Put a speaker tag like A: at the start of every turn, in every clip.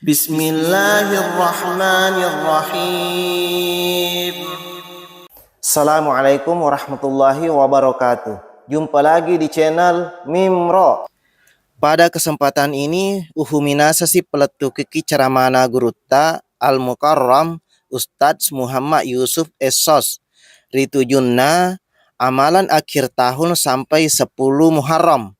A: Bismillahirrahmanirrahim. Assalamualaikum warahmatullahi wabarakatuh. Jumpa lagi di channel Mimro. Pada kesempatan ini, uhuminasasi peletu kiki ceramana gurutta Al-Mukarram Ustadz Muhammad Yusuf Esos Ritujunna amalan akhir tahun sampai 10 Muharram.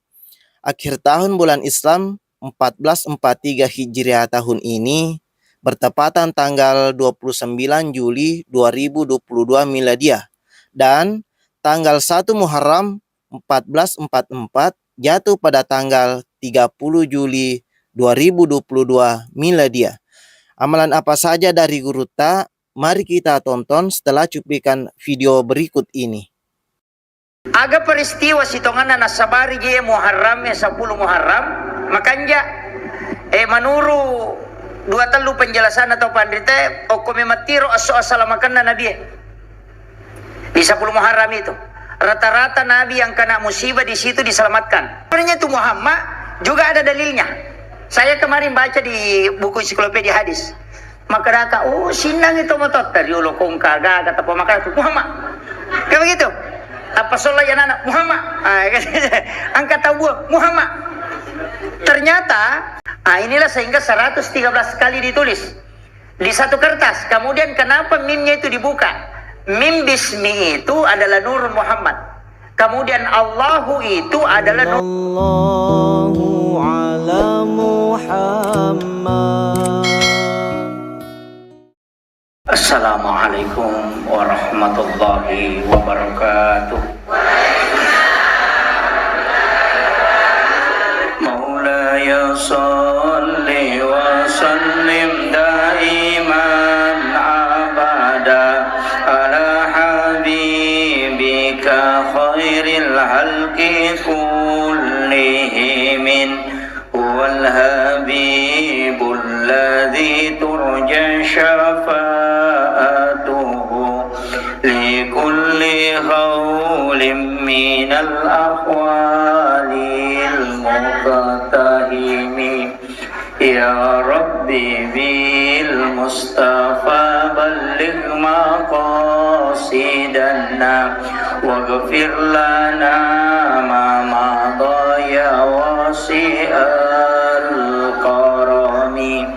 A: Akhir tahun bulan Islam 1443 Hijriah tahun ini bertepatan tanggal 29 Juli 2022 Miladiah dan tanggal 1 Muharram 1444 jatuh pada tanggal 30 Juli 2022 Miladiah. Amalan apa saja dari gurutta? Mari kita tonton setelah cuplikan video berikut ini.
B: Aga peristiwa sitongan nasabari je Muharram 10 Muharram makanya manuru dua telu penjelasan atau pandite okome matiro asal makan nabi di 10 Muharram itu rata-rata nabi yang kena musibah di situ diselamatkan. Sebenarnya itu Muhammad juga ada dalilnya. Saya kemarin baca di buku ensiklopedia hadis. Maka daka sinang itu motot dari ulo kongka kata pemakai Muhammad. Kayak begitu. Apa sholat ya anak Muhammad, angkat tabu Muhammad. Ternyata inilah sehingga 113 kali ditulis di satu kertas. Kemudian kenapa mimnya itu dibuka? Mim bismi itu adalah Nur Muhammad. Kemudian Allahu itu adalah
A: Allahu ala Muhammad.
B: Assalamualaikum warahmatullahi wabarakatuh. Maulaya salli wa sallim daiman abada ala habibika khairil halqi kullihim huwal habibul ladzi turja syafa'atuhu likulli khawlim minal ahwalil muqtahimi ya rabbi bil mustafa balligh maqasidana waghfir lana ma madha ya wasi'al karami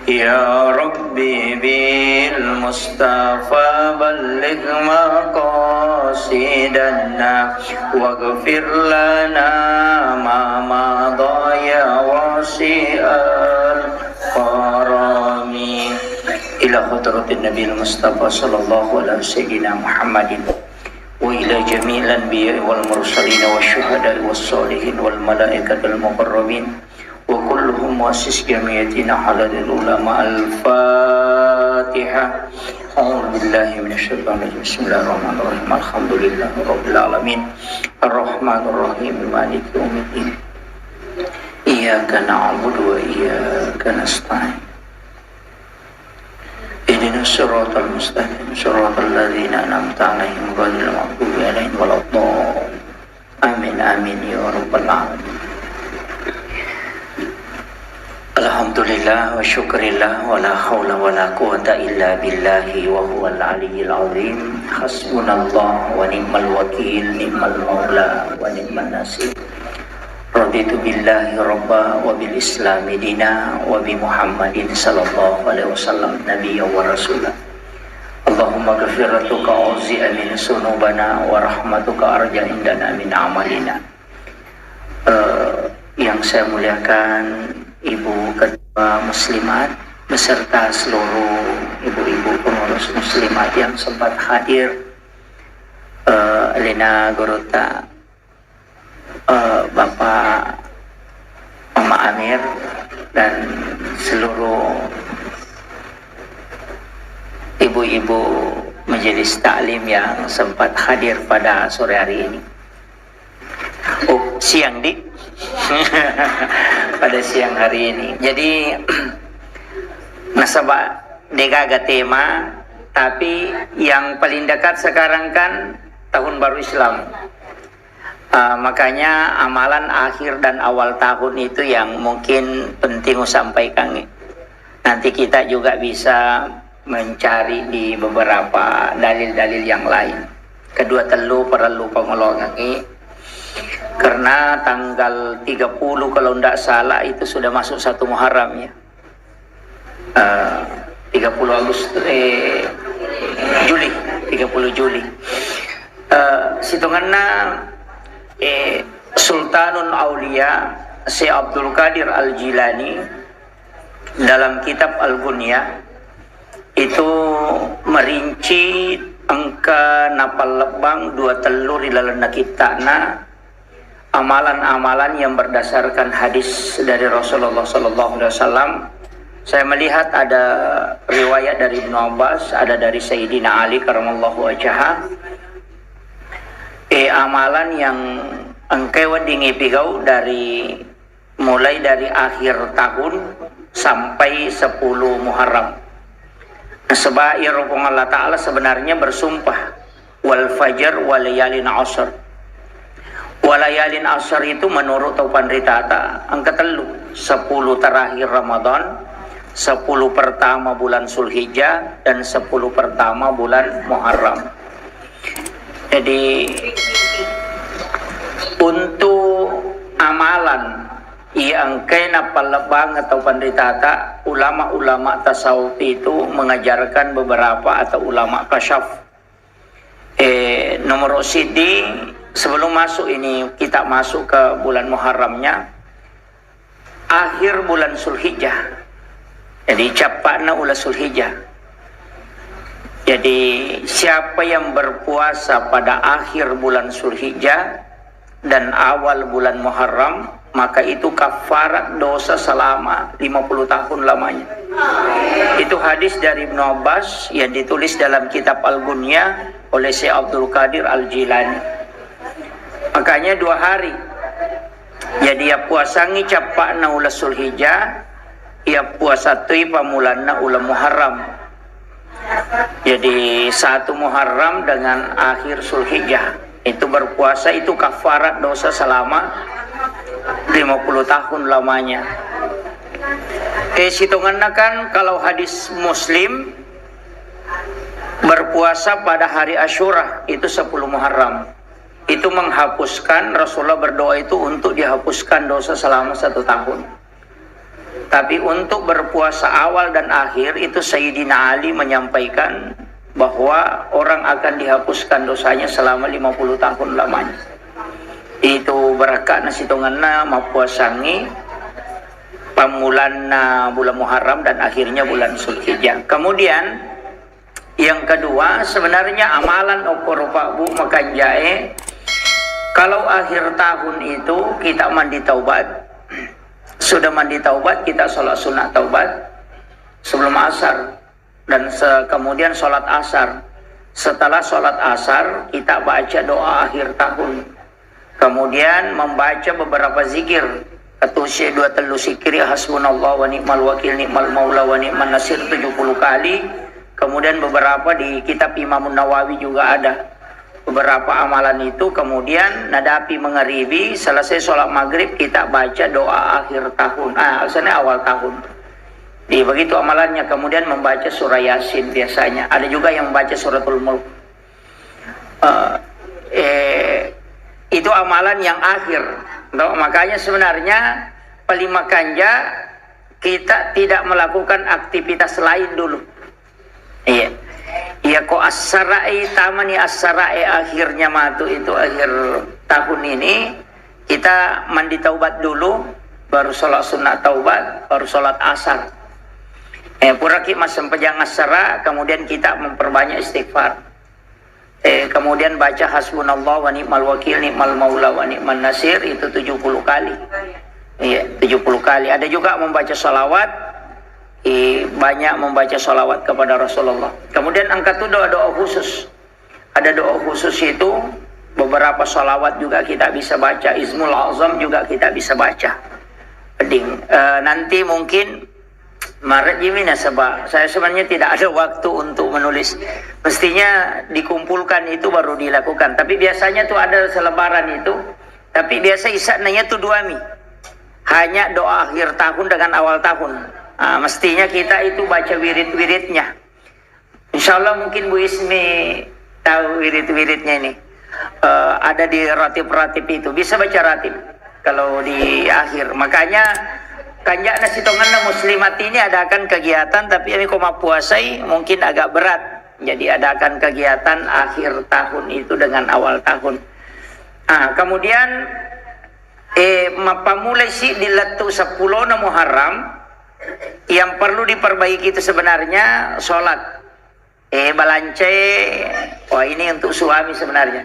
B: ya rabbi bil mustafa balligh maqasidana waghfir lana ma madha ya wasi'al karami ila hadratin nabiyil mustafa sallallahu alaihi sayyidina Muhammadin wa ila jami'il anbiya'i wal mursalin wasyuhada'i was solihin wal malaikatil muqarrabin wa kulluhum muassis jamiyatina halalil ulama al-fatihah. A'udzu billahi minasyaitonir rajim. Bismillahirrahmanirrahim. Alhamdulillahi rabbil alamin. Arrahmanir rahim. Maliki yaumiddin. Iyyaka na'budu wa iyyaka nasta'in. Ihdinas siratal mustaqim. Siratal ladzina an'amta 'alaihim ghairil maghdubi 'alaihim waladdallin. Amin amin ya rabbal alamin. Alhamdulillah wa syukrillah wa la hawla wa la quwata illa billahi wa huwal aliyyil azim. Hasbunallah wa ni'mal wakil, ni'mal maula wa ni'man nasir. Raditu billahi rabba wa bil islami dina wa bi Muhammadin sallallahu alaihi wasallam nabiyya wa rasulah. Allahumma ghafiratuka auzi'a min sunubana wa rahmatuka arja indana min amalina. Yang saya muliakan Ibu Ketua Muslimat beserta seluruh ibu-ibu pengurus muslimat yang sempat hadir, Lena Gurutta, Bapak Mama Amir dan seluruh ibu-ibu majelis taklim yang sempat hadir pada sore hari ini. Siang dik pada siang hari ini. Jadi nasabah degaga tema, tapi yang paling dekat sekarang kan tahun baru Islam. Makanya amalan akhir dan awal tahun itu yang mungkin penting sampaikan. Nanti kita juga bisa mencari di beberapa dalil-dalil yang lain. Kedua telu perlu pengelongangi, karena tanggal 30 kalau tidak salah itu sudah masuk 1 Muharram ya. 30 Agustus Juli, 30 Juli. Situnganna Sultanun Aulia Syekh Abdul Qadir Al-Jilani dalam kitab Al-Ghunyah itu merinci angka napal lebang 2 telur di dalam nakitana amalan-amalan yang berdasarkan hadis dari Rasulullah SAW. Saya melihat ada riwayat dari Ibnu Abbas, ada dari Sayyidina Ali karamallahu wajhah. Amalan yang engkau dingipigau mulai dari akhir tahun sampai 10 Muharram. Sebab Allah Ta'ala sebenarnya bersumpah wal fajr wal layalin ashr. Wal layalin ashr itu menurut Taupan Ritata angka 3, 10 terakhir Ramadan, 10 pertama bulan Zulhijjah, dan 10 pertama bulan Muharram. Jadi untuk amalan yang kena palebang atau panditata, ulama-ulama tasawuf itu mengajarkan beberapa, atau ulama kasyaf. Nomor sidi sebelum masuk ini, kita masuk ke bulan Muharramnya, akhir bulan Zulhijjah. Jadi capakna ulah Zulhijjah. Jadi siapa yang berpuasa pada akhir bulan Zulhijjah dan awal bulan Muharram, maka itu kafarat dosa selama 50 tahun lamanya. Itu hadis dari Ibnu Abbas yang ditulis dalam kitab Al-Ghunyah oleh Syekh Abdul Qadir Al-Jilani. Makanya 2 hari. Jadi ya puasangi capakna ulah Zulhijjah, ya puasa tui pamulanna ulah Muharram. Jadi 1 Muharram dengan akhir Zulhijjah itu berpuasa, itu kafarat dosa selama 50 tahun lamanya. Hitungannya kan kalau hadis Muslim berpuasa pada hari Asyura itu 10 Muharram. Itu menghapuskan, Rasulullah berdoa itu untuk dihapuskan dosa selama 1 tahun. Tapi untuk berpuasa awal dan akhir itu Sayyidina Ali menyampaikan bahwa orang akan dihapuskan dosanya selama 50 tahun lamanya. Itu berakat nasitunganna mapuasangi pamulanna bulan Muharram dan akhirnya bulan Zulhijjah. Kemudian yang kedua, sebenarnya amalan okorupa bu makan jae, kalau akhir tahun itu kita mandi taubat, sudah mandi taubat kita sholat sunat taubat sebelum asar, dan kemudian sholat asar. Setelah sholat asar kita baca doa akhir tahun, kemudian membaca beberapa zikir, ketusya 2 telu zikir, hasbunallah wa ni'mal wakil ni'mal maula wa ni'man nasir 70 kali. Kemudian beberapa di kitab Imam Nawawi juga ada beberapa amalan itu. Kemudian nadapi mengharibi, selesai sholat maghrib kita baca doa akhir tahun, asalnya awal tahun. Begitu amalannya. Kemudian membaca surah Yasin biasanya. Ada juga yang membaca suratul Mulk. Itu amalan yang akhir. Makanya sebenarnya pelima kanja kita tidak melakukan aktivitas lain dulu. Iya. Ya kok as-sarai tamani as-sarai akhirnya matu itu akhir tahun ini kita mandi taubat dulu, baru sholat sunat taubat, baru sholat asar. Puraki mas sempejang as-sara, kemudian kita memperbanyak istighfar. Kemudian baca hasbunallah wa ni'mal wakil ni'mal maula wa ni'man nasir itu 70 kali. Iya, 70 kali. Ada juga membaca sholawat, banyak membaca sholawat kepada Rasulullah. Kemudian angkat itu doa-doa khusus. Ada doa khusus itu, beberapa sholawat juga kita bisa baca, Ismul Azam juga kita bisa baca. Nanti mungkin Maret Jimina sebab saya sebenarnya tidak ada waktu untuk menulis. Mestinya dikumpulkan itu baru dilakukan. Tapi biasanya tuh ada selebaran itu. Tapi biasa isaknya tuh 2 mi. Hanya doa akhir tahun dengan awal tahun. Mestinya kita itu baca wirid-wiridnya. Insya Allah mungkin Bu Ismi tahu wirid-wiridnya ini. Ada di ratib-ratib itu. Bisa baca ratib kalau di akhir. Makanya kanjak nasi tongan muslimat ini adakan kegiatan, tapi ini koma puasai mungkin agak berat. Jadi adakan kegiatan akhir tahun itu dengan awal tahun. Kemudian mapamulai si di letu 10 na Muharram, yang perlu diperbaiki itu sebenarnya sholat. Balance, ini untuk suami sebenarnya.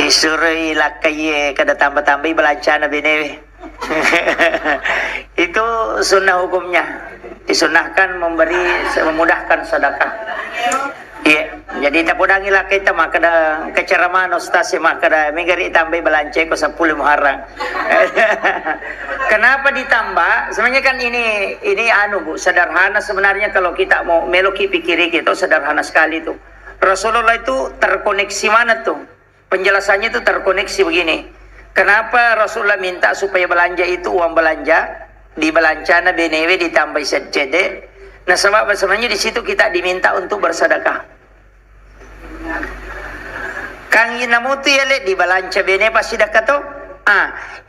B: Isuri lakai kada tambah-tambah balanca na benewe. Itu sunnah hukumnya. Disunahkan memudahkan sedekah. Iya, jadi tak podangi lah kita maka ada keceramaan ustaz maka ada mengeri tambah balance ko 10 Muharram. Kenapa ditambah? Sebenarnya kan ini Bu, sederhana sebenarnya kalau kita mau meloki pikiri kita sederhana sekali tuh. Rasulullah itu terkoneksi mana tuh? Penjelasannya itu terkoneksi begini. Kenapa Rasulullah minta supaya belanja itu uang belanja di belancana benewe ditambah secede? Nah sebab sebenarnya di situ kita diminta untuk bersedekah. Kang inamutu yale di balanca bene pasti dakato.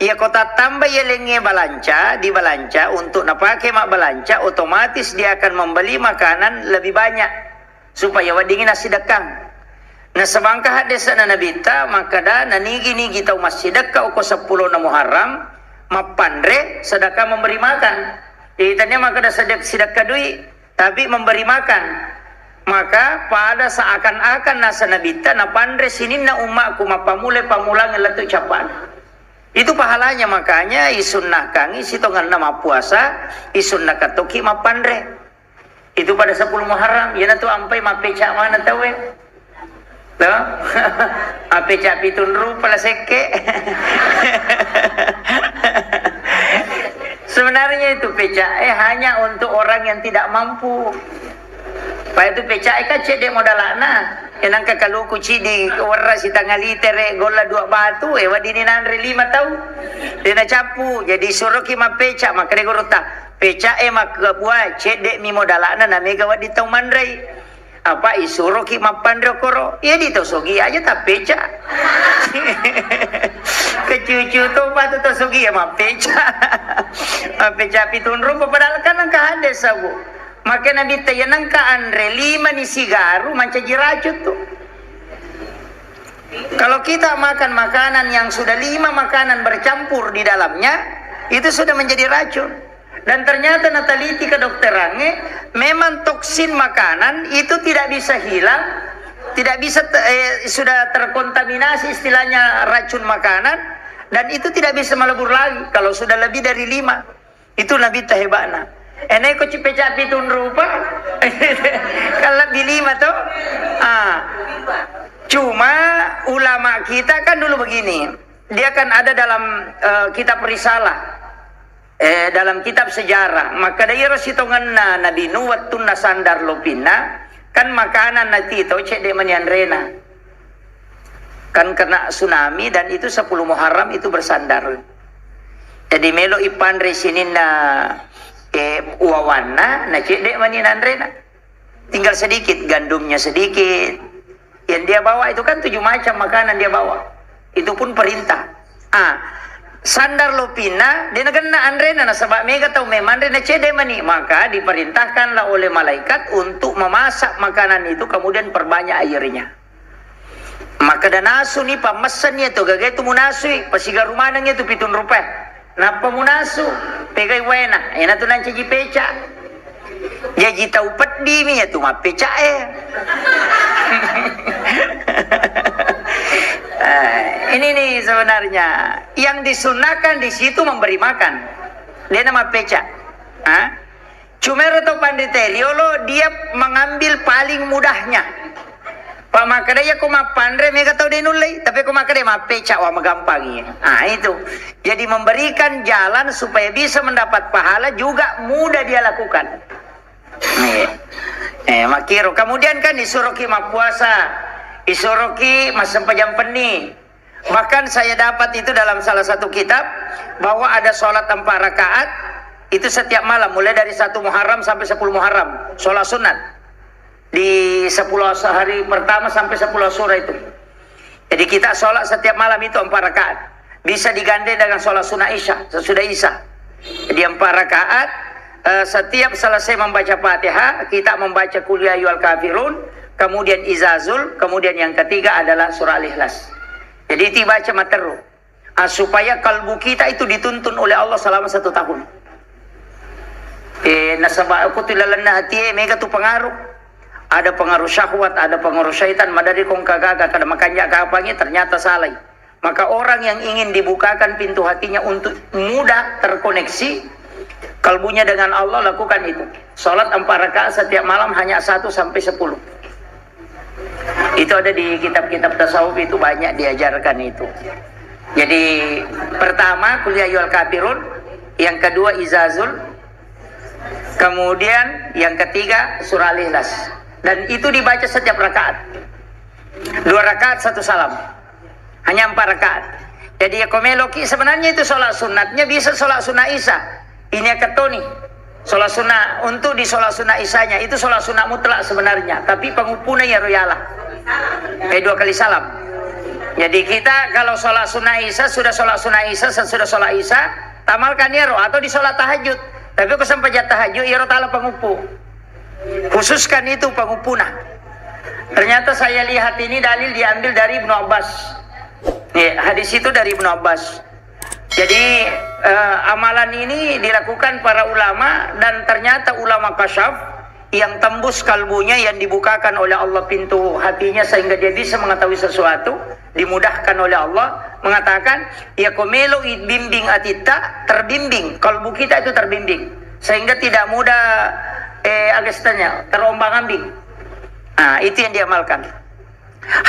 B: Ia kota tambah yelenge balanca di balanca untuk napake mak balanca, otomatis dia akan membeli makanan lebih banyak supaya wadingin nasi dekang. Nah sebangka hadis na nabita maka da nanigi-nigi tau masih sedekah uko 10 na Muharram mapandre sedekah memberi makan. Ditanya maka da sedekah duit tapi memberi makan. Maka pada seakan-akan nasa nabita na pandre sinin na umakku mapamule pamulang letu capan. Itu pahalanya, makanya isunnah kangi sitongan nama puasa isunnah katoki mapandre. Itu pada 10 Muharram ya tu ampai mapeca mana tahu tuh mapeca pitun rupa seke. Sebenarnya itu peca hanya untuk orang yang tidak mampu. Pak itu peca kan cedek modalana. Yang kalau kuci di warna si tanggal liter gola 2 batu wadini nanre 5 tahu. Dia capu jadi suruh kima peca maka dia gorota. Peca mak buat cedek mi modalana na mega wadi tau mandrai. Apa isuruh kima pandro koro. Ya ditosogi aja tak peca. Kecucu tuh batu tosogi ya ma peca. Peca pitun rupa padahal kan angka ada sabu. Maka Nabi tayanang ka andre 5 ni sigaru mancaji racun tuh. Kalau kita makan makanan yang sudah 5 makanan bercampur di dalamnya, itu sudah menjadi racun. Dan ternyata nataliti kedokterannya, memang toksin makanan itu tidak bisa hilang, tidak bisa sudah terkontaminasi istilahnya racun makanan, dan itu tidak bisa melebur lagi kalau sudah lebih dari 5. Itu Nabi tahebana. Enak kau cipeca pitun rupa, kalau di 5 tuh, cuma ulama kita kan dulu begini, dia kan ada dalam kitab risalah, dalam kitab sejarah, maka dari rasitongan Nabi Nuh watun nasandar lopina, kan makanan nanti itu cek demanian rena, kan kena tsunami dan itu 10 Muharram itu bersandar, jadi melo ipan resinin uawana na cedek maninan rena tinggal sedikit, gandumnya sedikit yang dia bawa itu kan 7 macam makanan dia bawa, itu pun perintah. Sandar lopina dia kena andrena na sebab mega tau memang rena cedek mani, maka diperintahkanlah oleh malaikat untuk memasak makanan itu kemudian perbanyak airnya. Maka dan nasu ni pamesannya tu gagai tu munasui pasiga rumanangnya tu pitun rupiah. Napa munasu pegai wena ena tu nanti peca dia jita upat di mi tu ma peca ini nih sebenarnya yang disunahkan di situ memberi makan, dia nama peca. Cuma atau panditeliolo dia mengambil paling mudahnya. Pak makadaya ko mapandre mega tau denulai, tapi ko makadaya mapeca wa magampang. Itu. Jadi memberikan jalan supaya bisa mendapat pahala juga mudah dia lakukan. Makiro. Kemudian kan disuruhi puasa, disuruhi masempajam peni. Bahkan saya dapat itu dalam salah satu kitab bahwa ada sholat 4 rakaat itu setiap malam mulai dari 1 Muharram sampai 10 Muharram sholat sunat di 10 hari pertama sampai 10 Asyura itu. Jadi kita sholat setiap malam itu 4 rakaat. Bisa digandeng dengan sholat sunnah Isya, sesudah Isya. Jadi 4 rakaat, setiap selesai membaca Fatihah, kita membaca Qul ya ayyuhal kafirun, kemudian Izazul, kemudian yang ketiga adalah surah Al-Ikhlas. Jadi dibaca materu. Supaya kalbu kita itu dituntun oleh Allah selama 1 tahun. Nasabah aku tilalanna hati mega tu pengaruh. Ada pengaruh syahwat, ada pengaruh syaitan, madari kong kagaga kada makanya kapangi ternyata salah. Maka orang yang ingin dibukakan pintu hatinya untuk mudah terkoneksi kalbunya dengan Allah, lakukan itu. Salat 4 rakaat setiap malam hanya 1 sampai 10. Itu ada di kitab-kitab tasawuf, itu banyak diajarkan itu. Jadi pertama Qul ya ayyuhal kafirun, yang kedua Izazul, kemudian yang ketiga surah Al-Ikhlas. Dan itu dibaca setiap rakaat. 2 rakaat 1 salam. Hanya 4 rakaat. Jadi ya komeloki sebenarnya itu sholat sunatnya bisa sholat sunnah Isya. Ini ketoni. Sholat sunnah untuk di sholat sunnah Isyanya itu sholat sunnah mutlak sebenarnya. Tapi pengupuna ya royalah. 2 kali salam. Jadi kita kalau sholat sunnah Isya sudah sholat sunnah Isya, sudah sholat Isya, tamalkan yaro atau di sholat tahajud. Tapi aku sampai jat tahajud yaro ta'ala pengupu. Khususkan itu pengupuna. Ternyata saya lihat ini dalil diambil dari Ibnu Abbas. Hadis itu dari Ibnu Abbas. Jadi amalan ini dilakukan para ulama dan ternyata ulama kasyaf yang tembus kalbunya, yang dibukakan oleh Allah pintu hatinya sehingga dia bisa mengetahui sesuatu, dimudahkan oleh Allah, mengatakan ya komelo bimbing atita, terbimbing kalbu kita itu terbimbing sehingga tidak mudah agastanya terombang-ambing. Nah, itu yang diamalkan.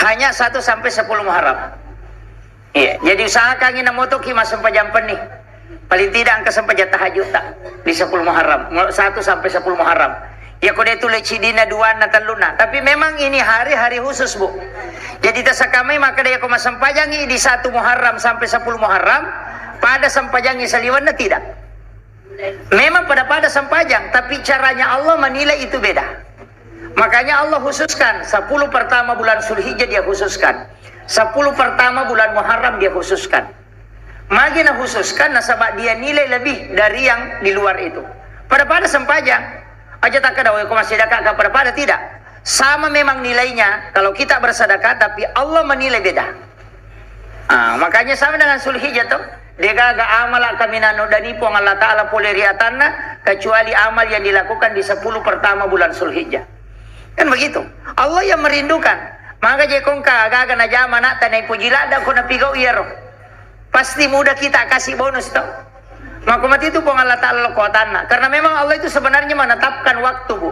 B: Hanya 1 sampai 10 Muharram. Iya, jadi usahakan ina moto ki mas sampai jam penih. Paling tidak angka sampai jam tahajud tak di 10 Muharram, 1 sampai 10 Muharram. Ya kode itu lecidina 2 na taluna. Tapi memang ini hari-hari khusus, Bu. Jadi tasakami maka dia ko masampajangi di 1 Muharram sampai 10 Muharram, pada sampajangi saliwanna tidak. Memang pada sampajang, tapi caranya Allah menilai itu beda. Makanya Allah khususkan 10 pertama bulan Zulhijjah dia khususkan. 10 pertama bulan Muharram dia khususkan. Magina khususkan nasabah dia nilai lebih dari yang di luar itu. Pada sempajang aja tak ada kau masih sedekah pada tidak. Sama memang nilainya kalau kita bersedekah, tapi Allah menilai beda. Makanya sama dengan Zulhijjah tuh. Dia gaga amal kami nano dani po Allah Ta'ala poleriatanna kecuali amal yang dilakukan di 10 pertama bulan Zulhijjah. Kan begitu. Allah yang merindukan. Maka jekong kagaga na jama na tanay pujilada ko na pigaw iyaro. Pasti mudah kita kasih bonus to. Maka mati itu pong Allah Ta'ala lokotan na. Karena memang Allah itu sebenarnya menetapkan waktu, Bu.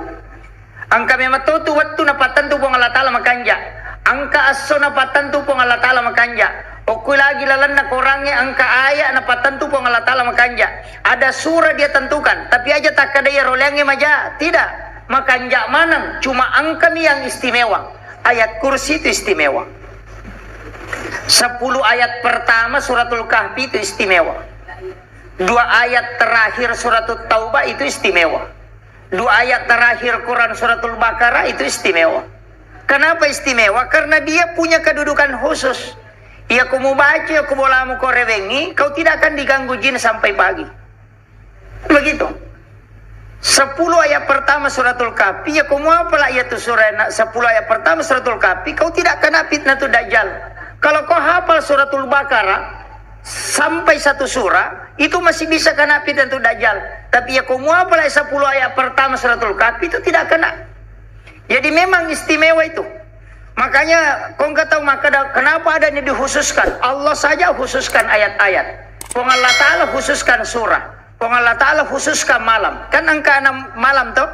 B: Angka memang tutu waktu na patentu pong Allah Ta'ala makanja. Angka aso na patentu pong Allah Ta'ala makanja. Oku lagi lalan na kurangnya angka ayat na patentu pong Allah Ta'ala makanja. Ada surah dia tentukan. Tapi aja tak kadaya rolengnya maja. Tidak. Makanja manang. Cuma angka ni yang istimewa. Ayat kursi itu istimewa. 10 ayat pertama suratul Kahfi itu istimewa. 2 ayat terakhir suratul Taubah itu istimewa. 2 ayat terakhir Quran suratul Baqarah itu istimewa. Kenapa istimewa? Karena dia punya kedudukan khusus. Ya kamu baca, aku bolamu korewengi, kau tidak akan diganggu jin sampai pagi. Begitu. 10 ayat pertama suratul Kahfi, ya kamu apalah ayat tu surah 10 ayat pertama suratul Kahfi, kau tidak kena fitnah tu dajjal. Kalau kau hafal suratul Baqarah sampai 1 surah, itu masih bisa kena fitnah tu dajjal. Tapi ya kamu apalah 10 ayat pertama suratul Kahfi itu tidak kena. Jadi memang istimewa itu. Makanya kau nggak tahu kenapa adanya dikhususkan. Allah saja khususkan ayat-ayat. Allah Ta'ala khususkan surah. Allah Ta'ala khususkan malam. Kan angka 6 malam tuh.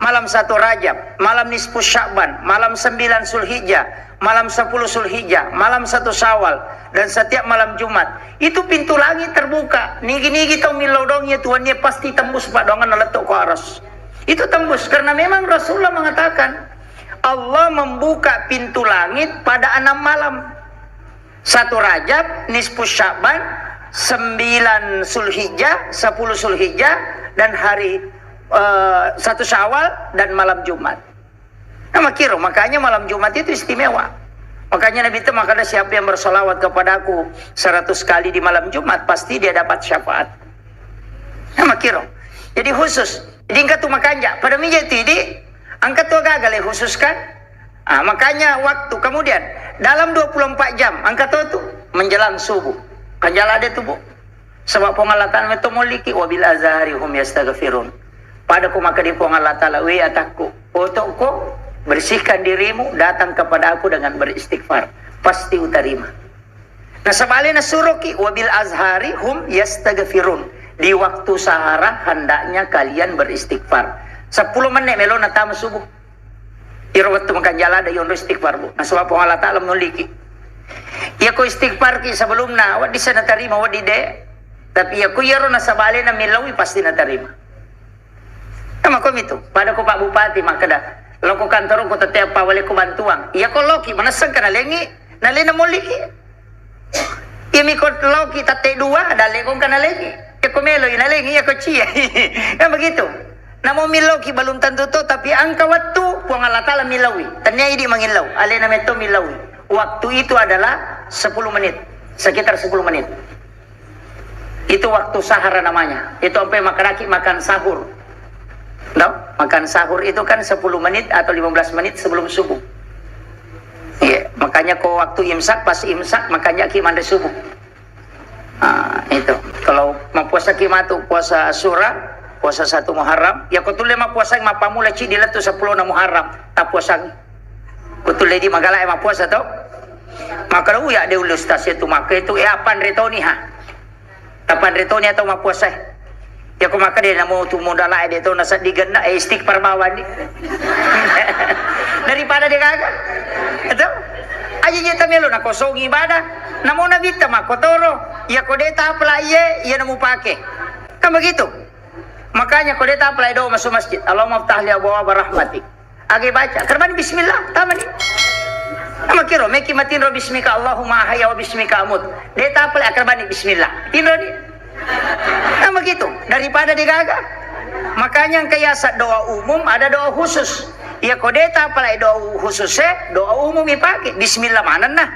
B: Malam 1 Rajab, malam nisfu Sya'ban, malam 9 Zulhijjah, malam 10 Zulhijjah, malam 1 Syawal, dan setiap malam Jumat. Itu pintu langit terbuka. Nigi-nigi tau milodongnya Tuhannya pasti tembus padongan naletuk ke aras. Itu tembus karena memang Rasulullah mengatakan Allah membuka pintu langit pada 6 malam. 1 Rajab, nisfu Sya'ban, 9 Zulhijjah, 10 Zulhijjah, dan hari 1 Syawal dan malam Jumat. Nah, makanya malam Jumat itu istimewa. Makanya Nabi itu makanya siapa yang bersolawat kepadaku 100 kali di malam Jumat, pasti dia dapat syafaat. Nah, jadi khusus. Jadi angkat tu makanya pada minggu itu di angkat tu gagal khusus kan. Makanya waktu kemudian dalam 24 jam angkat tu menjelang subuh. Kanjala ada tu bu. Sebab pengalatan itu moliki wabil azhari hum yastaghfirun. Pada ku maka di Allah Ta'ala wi atakku. Untukku bersihkan dirimu, datang kepada aku dengan beristighfar, pasti utarima. Nah sebaliknya suruki wabil azhari hum yastaghfirun. Di waktu sahara hendaknya kalian beristighfar. 10 menit melo natam subuh. Irwat makan jala ada yang istighfar bu. Nah sebab Allah Ta'ala memiliki. Ya ku istighfar ki sebelumna awak di sana terima awak di de. Tapi ya ku yaro na sebaliknya milawi pasti na terima. Nah makom itu. Pada ku Pak Bupati makada. Loko kantor ko tetep pa wali ko bantuang. Iya ko loki manasang ka na lengi. Nalina mo liki. Imi ko loki tate dua dali ko ka na lengi. Ya ko melo ina lengi ya ko cia. Kan begitu. Namo miloki balum tentu to tapi angka waktu puang Allah Ta'ala milawi. Tanya idi mangilaw. Alena meto milawi. Waktu itu adalah 10 menit. Sekitar 10 menit. Itu waktu sahara namanya. Itu sampai makaraki makan sahur. No? Makan sahur itu kan 10 menit atau 15 menit sebelum subuh. Iya, makanya kok waktu imsak pas imsak makanya ki mandi subuh. Itu. Kalau mau puasa kimatu puasa Asyura, puasa 1 Muharram, ya kau tulis mah puasa yang mapamula ci diletu 10 na Muharram, tak puasa. Kau tulis di magala mah puasa tau. Maka ya de ustaz itu maka itu apan retoni ha. Tapan retoni atau mah puasa. Ya kau maka dia mau tu modal dia tu nasa digena istighfar bawa ni. Daripada dia kagak. Itu. Aja kita melo na kosong ibadah. Namo na bita makotoro. Ya kau deta apla iya namu pakai. Kan begitu. Makanya kau deta apla doa masuk masjid. Allahumma ftah li abwaab rahmatik. Agi baca. Kerban bismillah. Tamani. Ama kiro meki matin ro bismika Allahumma ahya wa bismika amut. Deta apla kerban bismillah. Tinro ni. Nah begitu, daripada digaga. Makanya yang kiasat doa umum ada doa khusus. Ya kodeta apalagi doa khusus doa umum dipakai. Bismillah mana nah.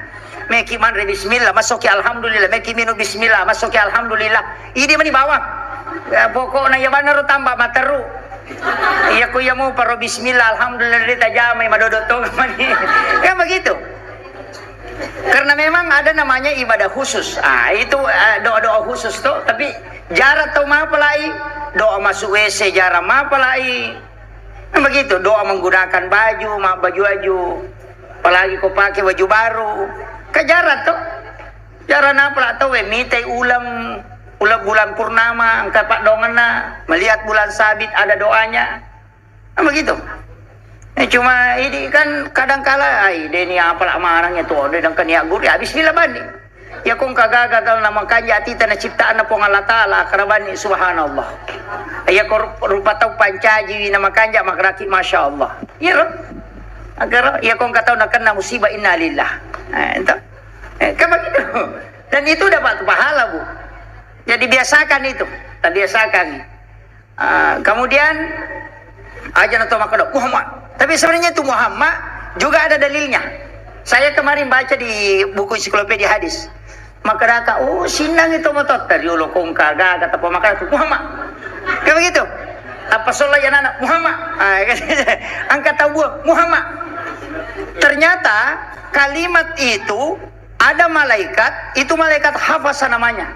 B: Meki manre bismillah, masuki alhamdulillah, meki minu bismillah, masuki alhamdulillah. Ini mani bawang. Ya, pokoknya ya benar tambah materu. Iya ku ya mau paro bismillah alhamdulillah kita jamai madodotong mani. Ya begitu. Karena memang ada namanya ibadah khusus. Itu doa-doa khusus tuh. Tapi jarak tau mapalai. Doa masuk WC jarak mapalai. Begitu. Doa menggunakan baju, baju-baju. Apalagi kau pakai baju baru. Kejarat tuh. Jarak napala tuh. Mitai ulam bulan purnama. Angkat pak dongana. Melihat bulan sabit ada doanya. Begitu. Cuma ini kan kadang-kala dia ni apalah marangnya tu dia dan kenia guri habis bila bani ya kong kagagal kalau nama kanya ati tanah ciptaan na Allah Ta'ala karabani subhanallah ya kor rupa tau pancaji nama kanya makraki masya Allah ya roh agar ya kong katau nak kena musibah innalillah itu kan begitu dan itu dapat pahala bu jadi biasakan itu tak biasakan kemudian aja nato makadok Muhammad. Tapi sebenarnya itu Muhammad juga ada dalilnya. Saya kemarin baca di buku ensiklopedia hadis. Maka kata, sinang itu motot dari ulo kong kaga kata pemakar itu Muhammad. Kayak begitu. Apa solah ya anak Muhammad. Angkat tahu Muhammad. Ternyata kalimat itu ada malaikat, itu malaikat hafasa namanya.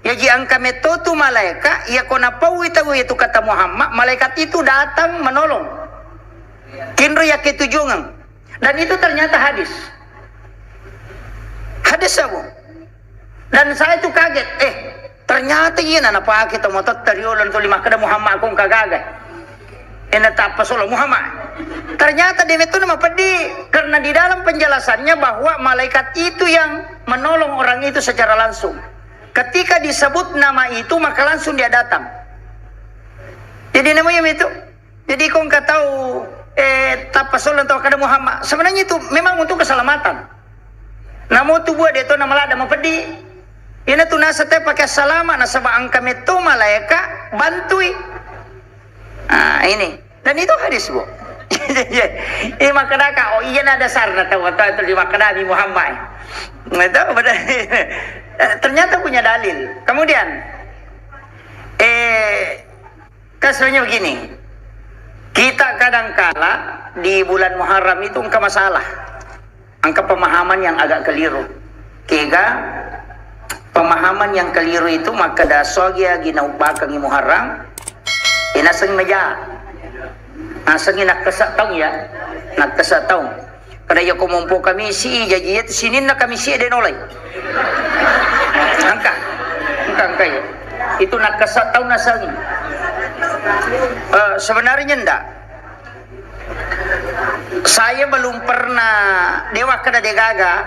B: Ya ji angka metotu malaikat, ya kona pau itu kata Muhammad, malaikat itu datang menolong. Kinro ya ketujuan dan itu ternyata hadis aku dan saya itu kaget ternyata iya nana pakai tomotot teriulan tu lima kada Muhammad akong kagagai tak pasolo Muhammad ternyata dia itu nama pedi karena di dalam penjelasannya bahwa malaikat itu yang menolong orang itu secara langsung ketika disebut nama itu maka langsung dia datang jadi namanya itu jadi kau nggak tahu tapasol atau kada Muhammad sebenarnya itu memang untuk keselamatan namun tu buat dia tu nama lada mau pedi Ina tu nasa te pakai salama nasa baang kami tu malaika bantui. Ini. Dan itu hadis, Bu. Ini makadaka, oh iya na dasar na tahu itu di makadabi Muhammad. Itu ternyata punya dalil. Kemudian kasusnya begini. Kita kadangkala di bulan Muharram itu angka masalah. Angka pemahaman yang agak keliru. Kega pemahaman yang keliru itu maka dasogia ginaubakan di Muharram. Inasang meja. Asang nakasataw ya. Nakasataw. Kadaya kumumpo kami si jajiyat sinin na kami si denolay. Angka ya. Itu nakasataw na sangin. Sebenarnya enggak. Saya belum pernah dewa kada degaga.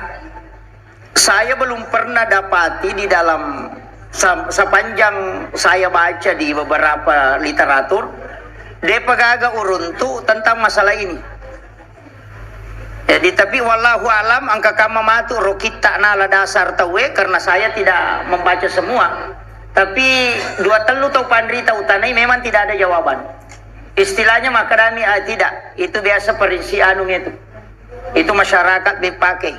B: Saya belum pernah dapati di dalam sepanjang saya baca di beberapa literatur depa gaga uruntu tentang masalah ini. Jadi tapi wallahu alam angka kama matu rokita nala dasar tawe karena saya tidak membaca semua. Tapi dua telu tau pandrita utanai memang tidak ada jawaban. Istilahnya makadami tidak. Itu biasa perinsi anu itu. Itu masyarakat dipakai.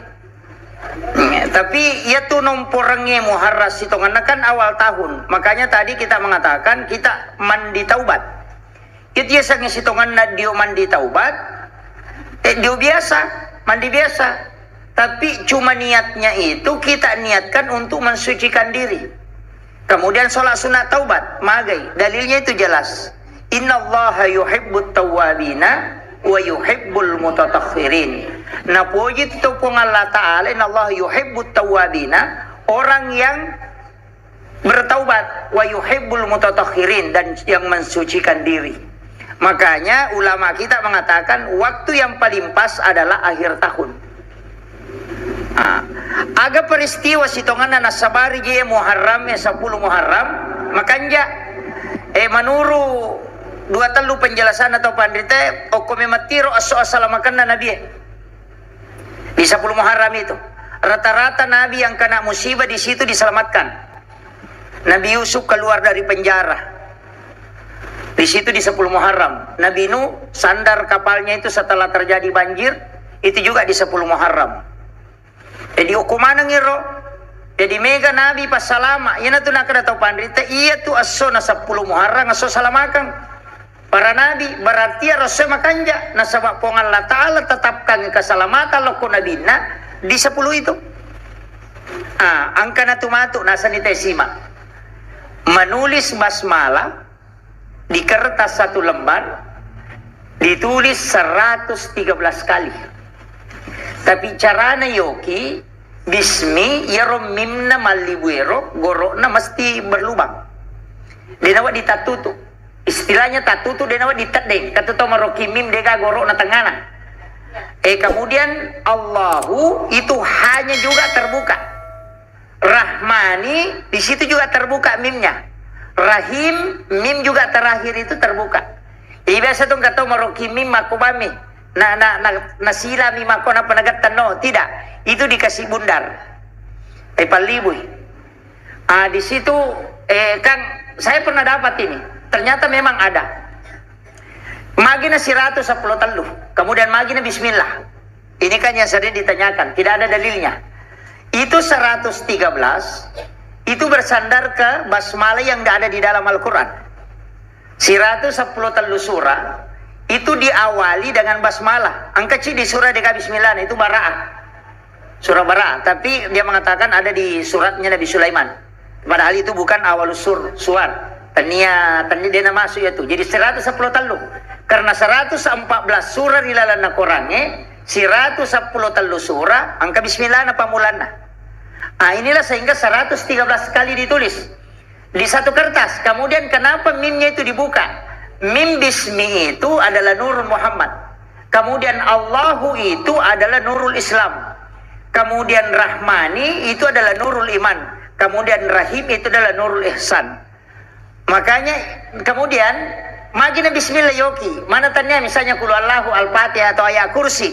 B: Tapi ya tuh nomporangnya muharras itu karena kan awal tahun. Makanya tadi kita mengatakan kita mandi taubat. Itu ya sang sitongan na dio mandi taubat. Dio biasa, mandi biasa. Tapi cuma niatnya itu kita niatkan untuk mensucikan diri. Kemudian sholat sunat taubat, magai. Dalilnya itu jelas. Innallaha yuhibbut tawwabina wa yuhibbul mutatahhirin. Nah puji itu pun Allah Ta'ala, innallaha yuhibbut tawwabina, orang yang bertaubat, wa yuhibbul mutatahhirin, dan yang mensucikan diri. Makanya ulama kita mengatakan waktu yang paling pas adalah akhir tahun. Aga peristiwa sitongan na nasabari je Muharram 10 Muharram makanya manuru dua telu penjelasan atau pandrite o komematiro assalamakan na nabi di 10 Muharram itu rata-rata nabi yang kena musibah di situ diselamatkan. Nabi Yusuf keluar dari penjara di situ di 10 Muharram. Nabi Nuh sandar kapalnya itu setelah terjadi banjir itu juga di 10 Muharram. Jadi hukuman ngiro. Jadi mega nabi pas salama. Ina tu nak tahu pandrita. Iya tu aso na 10 Muharram aso salamakan. Para nabi berarti rasul makanja nasabak pong Allah Ta'ala tetapkan keselamatan loko nabi na di 10 itu. Angka na tumatu nasa ni tesima. Menulis basmalah di kertas 1 lembar ditulis 113 kali. Tapi carana yoki bismi yarom mimna malibuero gorokna mesti berlubang. Denawa ditatutu. Istilahnya tatutu denawa ditadeng. Katuto maroki mim dega gorokna tengana. Kemudian Allahu itu hanya juga terbuka. Rahmani di situ juga terbuka mimnya. Rahim mim juga terakhir itu terbuka. Jadi biasa tuh kata maroki mim makubami. Nasila mimako na panagatan no, tidak, itu dikasih bundar palibui. Di situ kan saya pernah dapat ini, ternyata memang ada magina siratu 10 telu, kemudian magina bismillah. Ini kan yang sering ditanyakan, tidak ada dalilnya. Itu 113 itu bersandar ke basmalah yang ada di dalam Al-Quran. Siratu 10 telu surah itu diawali dengan basmalah. Angka di surah deka bismillah itu Bara'ah. Surah Bara'ah. Tapi dia mengatakan ada di suratnya Nabi Sulaiman. Padahal itu bukan awal suar. Tania dia masuk itu. Jadi 110 telu. Karena 114 surah di dalam Al-Qurannya, 110 telu surah, angka bismillah na pamulana. Inilah sehingga 113 kali ditulis di satu kertas. Kemudian kenapa mimnya itu dibuka? Mim bismi itu adalah Nurul Muhammad. Kemudian Allahu itu adalah Nurul Islam. Kemudian Rahmani itu adalah Nurul Iman. Kemudian Rahim itu adalah Nurul Ihsan. Makanya kemudian magina bismillah yoki. Mana tanya misalnya kulu Allahu Al-Fatihah atau ayat kursi.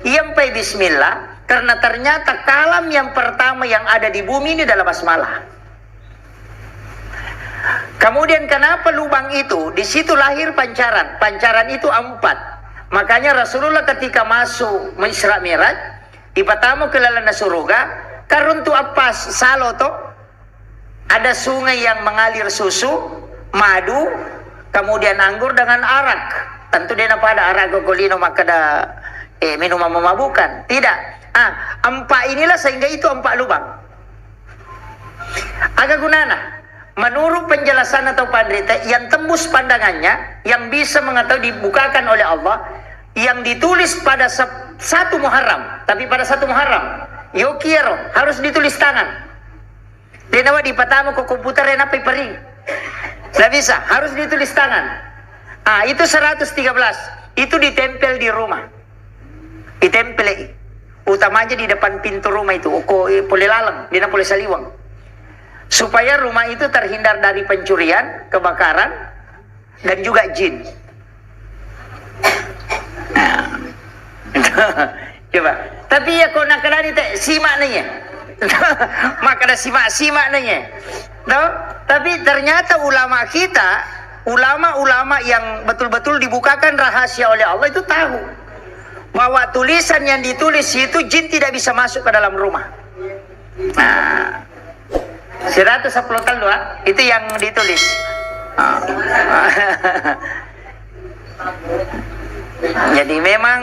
B: Yang pai bismillah Karena ternyata kalam yang pertama yang ada di bumi ini adalah basmalah. Kemudian kenapa lubang itu? Di situ lahir pancaran. Pancaran itu 4. Makanya Rasulullah ketika masuk Isra Mi'raj, ipatamu ke lalana surga, karuntu apa salo to? Ada sungai yang mengalir susu, madu, kemudian anggur dengan arak. Tentu dia pada arak gokolino maka ada minuman memabukan. Tidak. 4 inilah sehingga itu 4 lubang. Agak gunana. Menurut penjelasan atau pandrita yang tembus pandangannya, yang bisa mengetahui dibukakan oleh Allah, yang ditulis pada 1 Muharram, tapi pada 1 Muharram, yo quiero, harus ditulis tangan. Denawa di pertama ke komputer apa pering. Tidak bisa, harus ditulis tangan. Itu 113. Itu ditempel di rumah. Ditempel. Utamanya di depan pintu rumah itu, boleh lalang, dia boleh saliwang. Supaya rumah itu terhindar dari pencurian, kebakaran, dan juga jin. Coba. Tapi ya kau nak kena simak nanya. Maka ada simak nanya. Tapi ternyata ulama kita, ulama-ulama yang betul-betul dibukakan rahasia oleh Allah itu tahu bahwa tulisan yang ditulis itu jin tidak bisa masuk ke dalam rumah. 110 itu yang ditulis. Jadi memang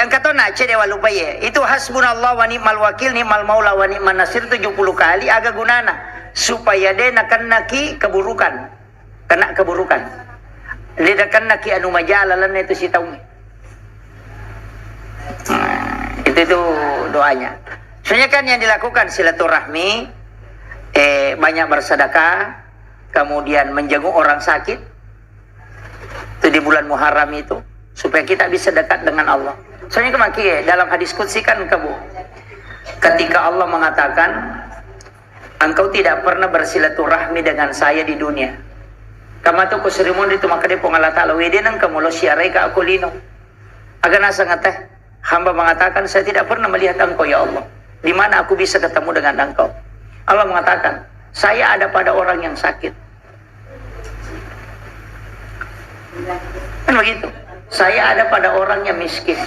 B: angkatona cedewa lupa ya. Itu hasbunallah wa ni'mal wakil ni'mal maula wa ni'man nasir 70 kali agak gunana supaya dia kena keburukan. Kena keburukan. Dia kena anu majalalan itu si tahu. Itu doanya. Soalnya kan yang dilakukan silaturahmi, banyak bersedekah, kemudian menjenguk orang sakit, itu di bulan Muharram itu, supaya kita bisa dekat dengan Allah. Soalnya kemaki dalam hadis qudsi kan ketika Allah mengatakan, engkau tidak pernah bersilaturahmi dengan saya di dunia. Kama tu kusrimun itu maka dia pengala ta'ala wedinang kamu lo syiarai ka aku lino. Agar nasa ngateh, hamba mengatakan saya tidak pernah melihat engkau ya Allah. Di mana aku bisa ketemu dengan engkau? Allah mengatakan, saya ada pada orang yang sakit. Kan begitu. Saya ada pada orang yang miskin.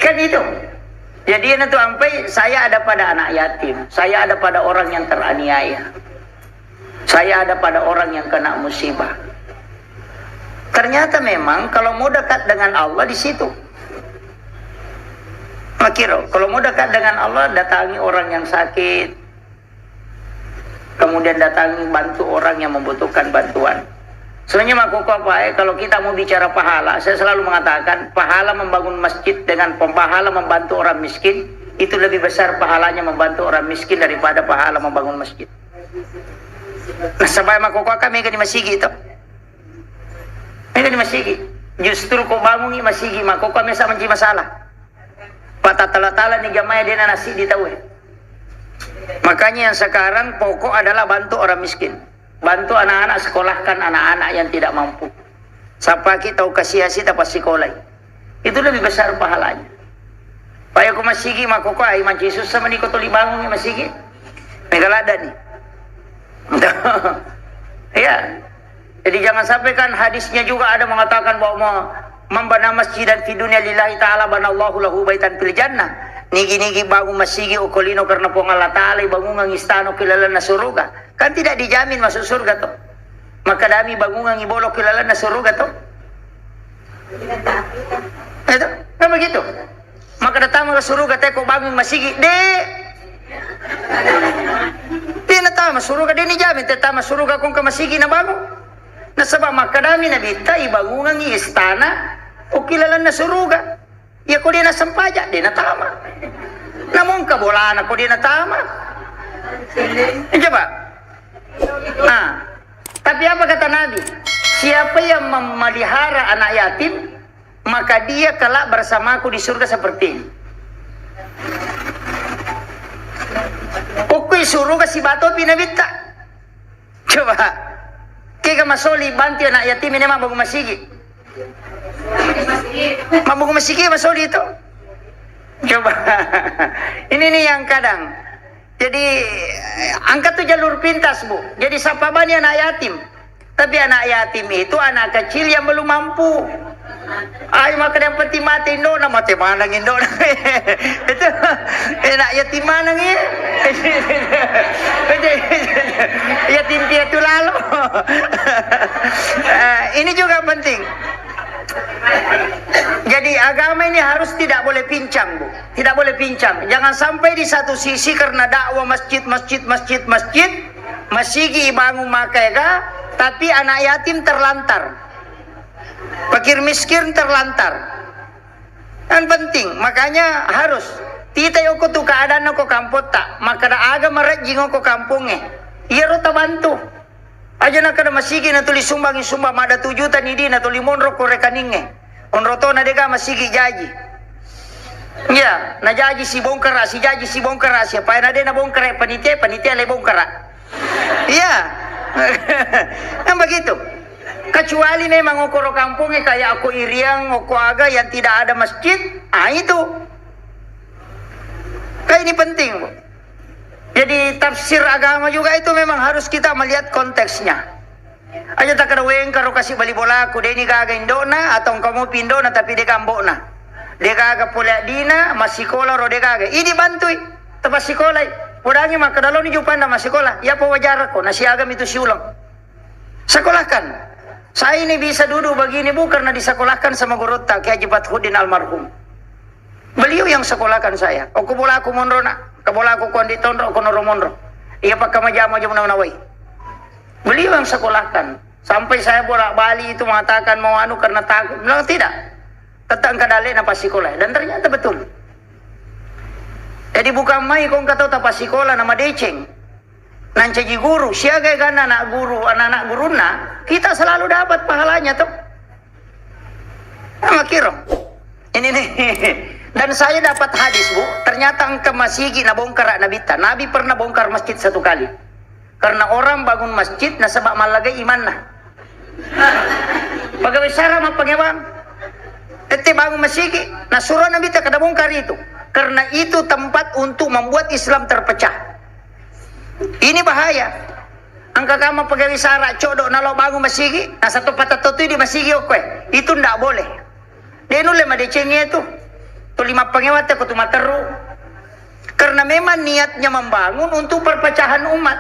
B: Kan itu. Jadi itu sampai saya ada pada anak yatim. Saya ada pada orang yang teraniaya. Saya ada pada orang yang kena musibah. Ternyata memang kalau mau dekat dengan Allah di situ. Makiro, kalau mau dekat dengan Allah datangi orang yang sakit. Kemudian datangi bantu orang yang membutuhkan bantuan. Sebenarnya kalau kita mau bicara pahala, saya selalu mengatakan pahala membangun masjid dengan pahala membantu orang miskin itu lebih besar pahalanya membantu orang miskin daripada pahala membangun masjid. Nah, sebab kami kan di masjid itu. Ini di masjid. Justru kau bangun di masjid, maka kau bisa menjadi masalah. Patatala-tala ni gamaya dia nasi ditahu. Makanya yang sekarang pokok adalah bantu orang miskin. Bantu anak-anak, sekolahkan anak-anak yang tidak mampu. Sampai kita kasih hasil dapat sekolah. Itu lebih besar pahalanya. Paya ko masigi makoko ay man Jesus sa maniko tuli bangun ni masigi. Megalada ni. Ya. Jadi jangan sampai kan hadisnya juga ada mengatakan bahwa membana masjidan fi dunya lillahi ta'ala banallahu lahu baitan fil jannah. Nigi-nigi bangun masigi ukolino karena po Allah ta'ala bangun ang istano kilala na suruga. Kan tidak dijamin masuk surga to. Maka dami bangun ang ibolok kilala na suruga to. Itu, kan begitu. Maka datang ke suruga teko bangun masigi de. Dia natama suruga de ni jamin tetama suruga kung ka masigi na bangun. Nasabab makadami na bitay bangungan ni istana o kilala na suruga. Ya ko di na sampaja, di na tama. Namun kabolaan ako di na tama. Coba. Tapi apa kata Nabi? Siapa yang memelihara anak yatim, maka dia kelak bersamaku di surga seperti ini. Oke suruga si bato pinabita. Coba. Kaya masoli banti anak yatim ini mah bago masigi. Mabuk masiki masuk itu. Coba. Ini nih yang kadang. Jadi angkat tuh jalur pintas, Bu. Jadi sapabani anak yatim. Tapi anak yatim itu anak kecil yang belum mampu. Ay, maka yang penting mati Indo na mati mana Indo na. Itu enak yatim mana ni? Yatim piatu lalu. Ini juga penting. Jadi agama ini harus tidak boleh pincang, Bu. Tidak boleh pincang. Jangan sampai di satu sisi karena dakwah masjid, masigi bangun makanya, tapi anak yatim terlantar. Fakir miskin terlantar. Kan penting, makanya harus tita yoko tu keadaan ko kampot tak, maka da agama rejing ko kampungnya. Iya rota bantu. Aja nak kada masigi na tuli sumbangin sumba mada 7 juta ni di na tuli monro ko rekaningnya. Onroto na dega masigi jaji. Ya, na jaji si bongkar si jaji si bongkar siapa na de na bongkar panitia le bongkar. Iya. Kan begitu. Kecuali memang okoro kampungnya kayak aku Iriang, aku Aga yang tidak ada masjid, itu. Kayak ini penting, Bu. Jadi tafsir agama juga itu memang harus kita melihat konteksnya. Aja tak kada weng karo kasih bali bola aku deni kaga indona atau kamu pindona tapi de kambona. De kaga pula dina masikola ro de kaga. Ini bantui tepas sekolah. Udangi maka dalam ni jupan masih sekolah. Ya po wajar ko nasi agam itu siulang. Sekolahkan. Saya ini bisa duduk begini Bu karena disekolahkan sama guru tak Kiai Haji Fathuddin almarhum. Beliau yang sekolahkan saya. Aku bola aku monro nak, bola aku kondi tondro kono monro. Iya pakai majama aja menawai. Beliau yang sekolahkan. Sampai saya bolak balik itu mengatakan mau anu karena takut. Bilang tidak. Tetap kadale napa sekolah dan ternyata betul. Jadi bukan mai kau kata apa sekolah nama deceng. Nancaji guru, siaga kan anak guru na, kita selalu dapat pahalanya tuh. Nama kira. Ini nih. Dan saya dapat hadis, Bu. Ternyata engkau masigi na bongkar nabita. Nabi pernah bongkar masjid 1 kali. Karena orang bangun masjid na sebab malagay iman na. Pagawai sara mapangewang. Ete bangun masjid, na surah nabita kada bongkar itu. Karena itu tempat untuk membuat Islam terpecah. Ini bahaya. Angka kamu pegawai sara codok nalo bangun masigi, nah satu patah di masigi oke. Itu ndak boleh. Dia nule madecengnya itu. Tu 5 pengewat aku tu materu. Karena memang niatnya membangun untuk perpecahan umat.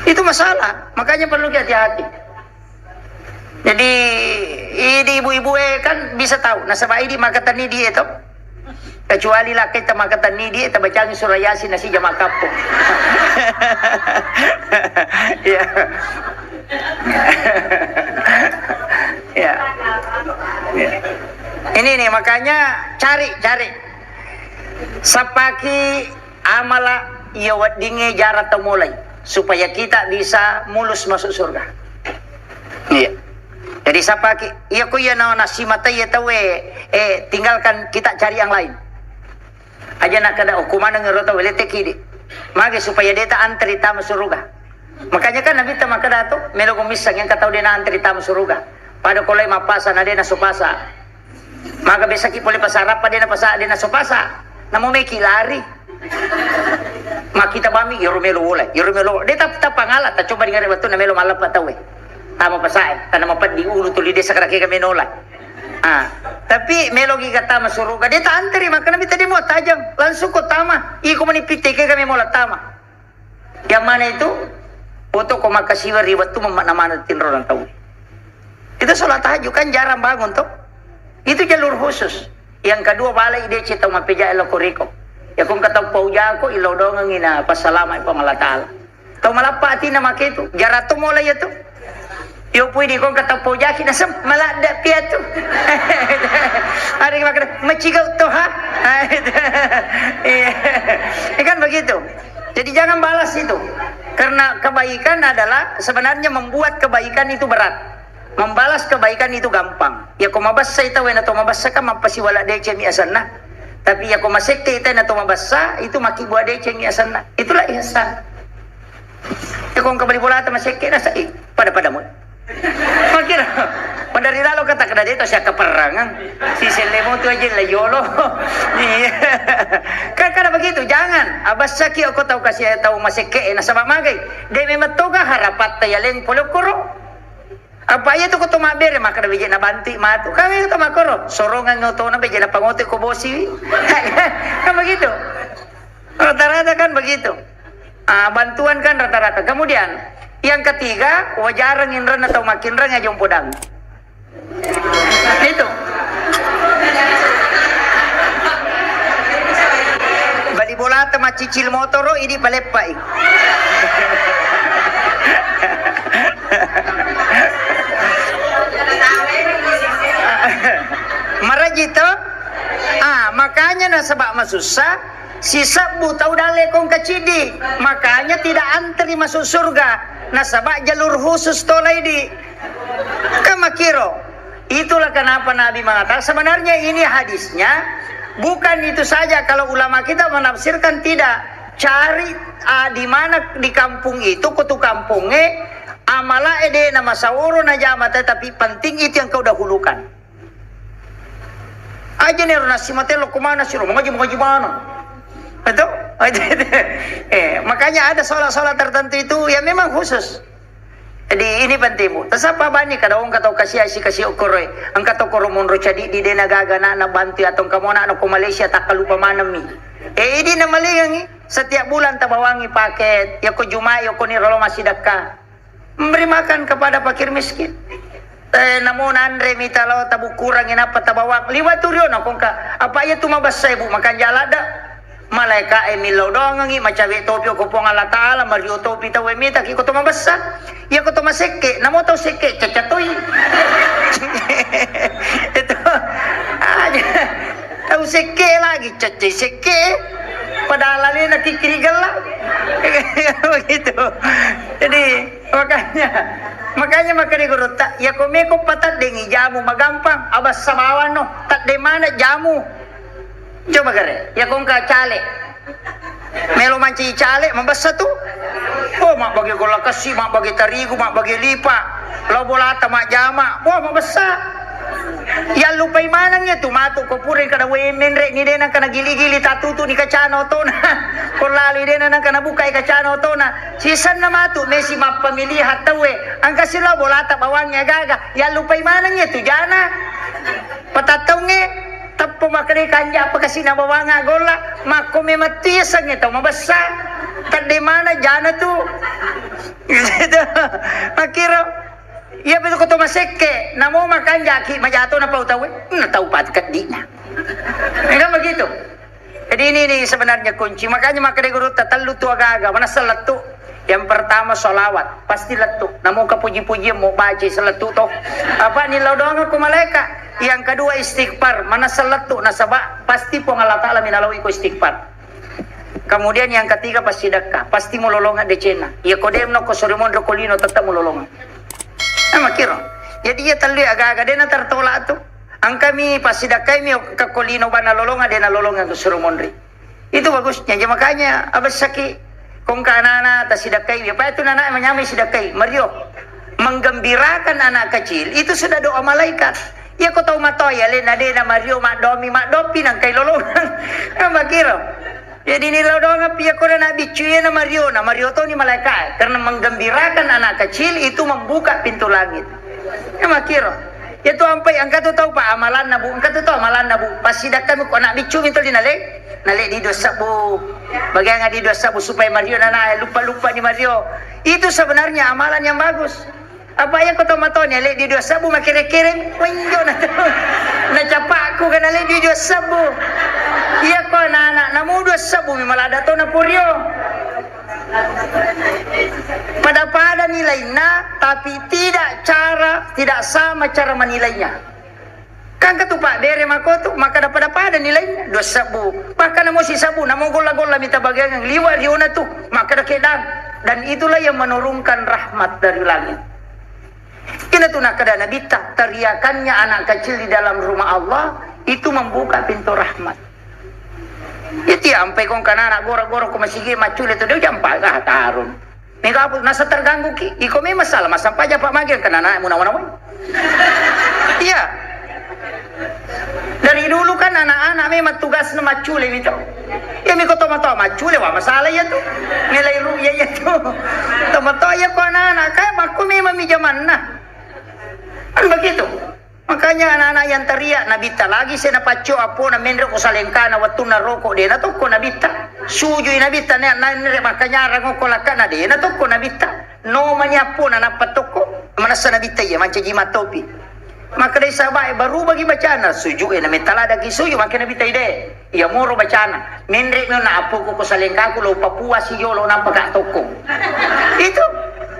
B: Itu masalah. Makanya perlu hati-hati. Jadi ini ibu-ibu kan bisa tahu. Nasabah ini makatan ini dia itu. Kecuali lah kita makatan ni dia, kita bacaan surah Yasin nasi jamaah kampung. Ya. Ya. Ya. Ini nih makanya cari. Sapaki amala iya wadinge jarak temulai supaya kita bisa mulus masuk surga. Iya. Jadi sapaki iya ku iya na nasi mata iya tawe tinggalkan kita cari yang lain. Aja nak kada hukuman ngerota welete kidi. Mage supaya dia tak antri tamu surga. Makanya kan Nabi tak makada tu melo kumisang yang katau dia na antri tamu surga. Pada kolai mapasa na dia na supasa. Maka besaki pole pasarap pa dia na supasa. Namo meki lari. Makita bami irumelo wala. Dia tak pangalat ta coba dengar batu na melo malap pa tawe. Tama pasae kana mapad di ulo tuli desa karaki kami nolak. Tapi melogi kata masuruga dia tak antri maka nabi tadi mau tajam langsung ko tama iko manipite ke kami mau tama yang mana itu foto ko makasiwa riwat tu mana tinro lang tahu itu sholat tahajud kan jarang bangun tuh itu jalur khusus yang kedua balai dia cita mapeja elo koriko ya kung kataw pauja ko ilaw dong ang ina pasalama ipamalataala tau malapati na makitu jarato mo la yato. Yo pwede kong katapo jaki na sa malada piato. Hari makna macigaw to ha. Kan begitu. Jadi jangan balas itu. Karena kebaikan adalah sebenarnya membuat kebaikan itu berat. Membalas kebaikan itu gampang. Ya kung mabasa ito na to mabasa ka mapasiwala deche mi asanna. Tapi ya kung masekte ito na to mabasa itu makibwa deche mi asanna. Itulah ihsan. Ya kung kabali bola ta masekte na sa pada mo. Makira, Padari lalo kata kada dito siya kaperangan. Si Selemo tu aja lah yolo. Kan kada begitu, jangan. Abas saki ako tahu kasih tahu maseke na sa mamagay. De memang toga harapat tayaleng polokoro. Apa ya tu ko tumabere maka na bigyan na banti matu. Kami ko tumakoro. Sorongan ngo to na bigyan na pangote ko bosi. Kan begitu. Rata-rata kan begitu. Bantuan kan rata-rata. Kemudian yang ketiga, wajarang inran atau makinran ngajong podang. Itu. Bali bola sama cicil motoro ini palepai. Marajito. Makanya na sabak masusah. Si sabu tahu dale kong kacidi, makanya tidak antri masuk surga. Nasabak jalur khusus tolai di kamakiro. Itulah kenapa Nabi mengatakan sebenarnya ini hadisnya bukan itu saja. Kalau ulama kita menafsirkan tidak, cari di mana di kampung itu kutu kampungnya amala ede nama saworo na jama, tetapi penting itu yang kau dahulukan. Aja nih nasi mate lo kemana sih lo mengaji mana? Betul? Makanya ada sholat-sholat tertentu itu ya memang khusus. Jadi ini penting bu. Terus apa bani kada orang kata kasih ukuroi. Angkat ukuro monro cadi di dena gaga na bantu atau kamu nak ko Malaysia tak lupa mana mi. Ini nama lingi setiap bulan tabawangi paket. Ya ko Jumat ya ko ni rolo masih dekat. Memberi makan kepada fakir miskin. Namun Andre mita lo tabu kurangin apa tabawak liwat turun aku apa ya tu mabas saya bu makan jalada. Malaika emilo dongangi macawe topi ko pong Allah Taala mario topi tawe mita ki ko to mabasa ya ko to maseke namo to seke cacatoy itu aja tahu seke lagi cace seke padahal ali nakikirigal lah begitu. Jadi makanya makanya guru tak ya ko meko patat dengi jamu magampang abas samawan no tak de mana jamu. Coba kare, ya kong ka cale. Melo manci cale membasa tu. Oh mak bagi gola kasih, mak bagi tarigu, mak bagi lipa. Lo bola mak jama. Wah membasa. Ya lupa manangnya tu matu ko purin kada wemen rek ni dena kana gili-gili tatutu ni kacano to na. Ko lali dena nang kana bukai kacano to na. Sisan na matu mesi mapamilihat tawe. Ang kasilo bola bawangnya gaga. Ya lupa manangnya tu jana. Patatongnya tappo makari kanja apa kasi nabawanga gola mako mematiasan ito mabasa tadi mana jana tu gitu makiro iya betul ko maseke namo makanja ki majato na pautawe na tau pat kadina enggak begitu. Jadi ini sebenarnya kunci makanya makari guru tatalu tu agaga mana salatu. Yang pertama solawat pasti letu. Namun kepuji-puji mau baca seletu toh. Apa nilau doang aku malaikat. Yang kedua istighfar. Mana seletu nasabah pasti pun Allah Taala minalawi ko istighfar. Kemudian yang ketiga pasti sedekah. Pasti mulolongan decena. Ya kodem no ko sorimon rokolino tetap mulolongan. Makiro. Jadi ya tali agak-agak dena tertolak tu. Ang kami pasti sedekah mi ka kolino bana lolongan dena lolongan ko soromon ri. Itu bagusnya. Jadi makanya abas sakit kung kanana ta sidakai apa itu anak menyamai sidakai Mario menggembirakan anak kecil itu sudah doa malaikat ya ko tahu matoy alin ade na Mario makdomi makdopi nang kay lolongan makiro jadi nilaw doang pia ko na bicuya na Mario to ni malaikat karena menggembirakan anak kecil itu membuka pintu langit makiro itu ampai angkat tahu pa amalan na bu angkat tahu amalan na bu pasidakan ko anak bicu minto dinale nalik di dosa bu bagaimana di dosa bu supaya Mario nana lupa ni Mario itu sebenarnya amalan yang bagus apa yang kau tahu matonya nalik di dosa bu makire-kire wenjo na capak aku kan nalik di dosa bu iya ko anak namu dosa bu malah dato na purio pada nilainya tapi tidak sama cara menilainya. Kan ketupak bere makotu maka dapat ada nilainya 2 sabu. Maka namo si sabu namo gola-gola minta bagian yang liwat diuna tu maka kedang dan itulah yang menurunkan rahmat dari langit. Kena tu nak kada nabita teriakannya anak kecil di dalam rumah Allah itu membuka pintu rahmat. Itu sampai kong kana anak gora-gora ko masige macul itu dia jampa ka tarun. Mega nasa terganggu ki iko may masalah masampa ja pa magyan kana na muna Iya. Dari dulu kan anak-anak memang tugas na macule itu. Ya mi ko tomato macule wa masalah ya tuh. Nilai ruya ya tuh. Tomato ya ko anak-anak kaya aku memang mi zaman na. Kan begitu. Makanya anak-anak yang teriak nabita lagi saya napacho apo na mendro ko salengkana waktu na rokok dia na to ko nabita. Suju nabita na makanya rango ko lakana dia na to ko nabita. No manya po na napatoko. Manasa nabita ya manca jima topi. Maka dari sahabat baru bagi bacana suju na metala dagi suju maka nabita ide. Ya moro bacana. Mendre no na apo ko salengka ko lo Papua si yolo nampaka toko. Itu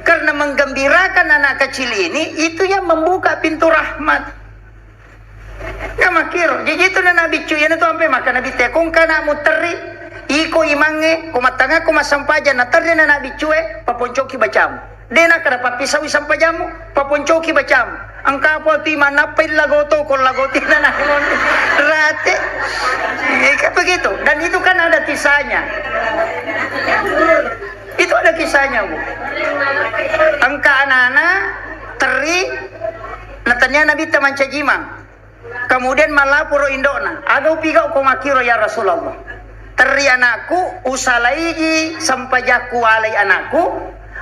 B: karena menggembirakan anak kecil ini itu yang membuka pintu rahmat. Ya makiro, jadi itu na nabi cuy, yan ito ampe maka nabi te kung kana mo teri, iko imange, kumatanga kumasampajan na teri na nabi cuy, paponcoki bacam. Dena kada papisawi sampajamu, paponcoki bacam. Ang kapwa ti manapay lagoto, kung lagoti na naimon rate. Begitu, dan itu kan ada kisahnya. Itu ada kisahnya bu. Ang kaanana teri, natanya nabi taman cajimang. Kemudian malapuro indona, agaw pigaw ko makiro ya Rasulullah. Teri anakku, usalaiji sampajaku alay anakku,